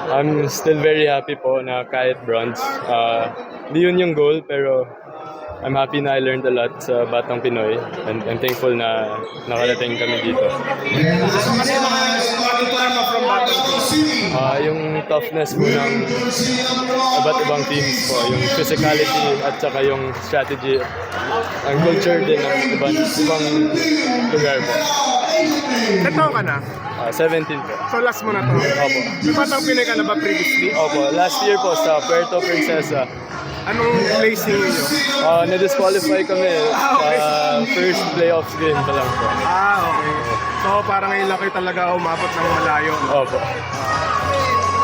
I'm still very happy po na kahit bronze. Di yun yung goal, pero I'm happy na I learned a lot sa Batang Pinoy, and I'm thankful na nakarating kami dito. Ano yung mga natutunan mo from Batang Pinoy? Yung toughness po ng iba't ibang teams po, yung physicality at saka yung strategy, ang culture din ng ibang lugar po. Ilan taon ka na? 17 po. So last mo na to? Opo. May Batang Pinoy ka na ba previously? Opo, last year po sa Puerto Princesa. Anong placing niyo? Na-disqualify kami sa first playoffs game pa lang po. Okay. So parang ngayon lang kayo talaga umabot ng malayo. Opo.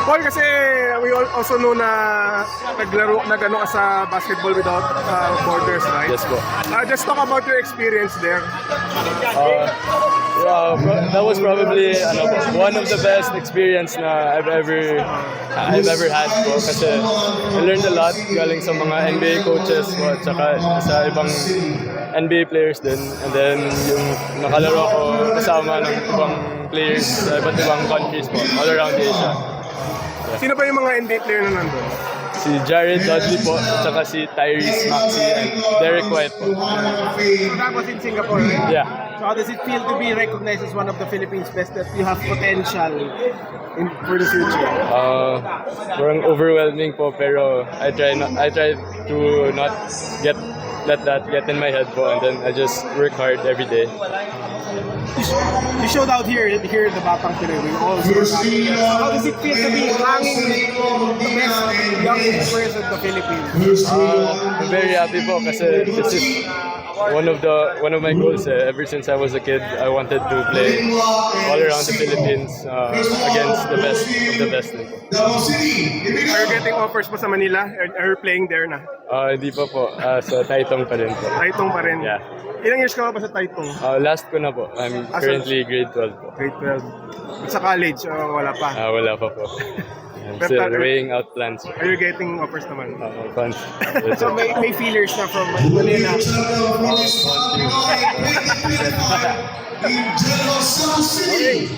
Paul, kasi we also know na naglaro na gano'n ka sa Basketball Without Borders, right? Yes po. Just talk about your experience there. That was probably one of the best experience na I've ever had po, kasi I learned a lot galing sa mga NBA coaches po at saka sa ibang NBA players din, and then yung nakalaro ko kasama ng ibang players sa iba't ibang countries po all around Asia. Sino ba yung mga NBA player na nandun? Si Jared Dudley po, at saka si Tyrese Maxey and Derek White po. That was in Singapore, right? Yeah. So how does it feel to be recognized as one of the Philippines' best, that you have potential for the future? Parang overwhelming po, pero I try to not let that get in my head po, and then I just work hard every day. You showed out here in the Batang Pinoy. How does it feel to be ranking the best young players of the Philippines? I'm very happy po kasi this is one of my goals. Ever since I was a kid, I wanted to play all around the Philippines against the best of the best. Are you getting offers pa sa Manila? Are you playing there na? Hindi pa po. Sa Taitung pa rin po. Taitung pa rin? Yeah. Ilang years ka pa sa Taitung? Last ko na po. I'm currently grade 12 po. Grade 12. At sa college, wala pa? Wala pa po. I'm still weighing out plans. Are you getting offers naman? Fun. So may feelers na from Manila? Okay.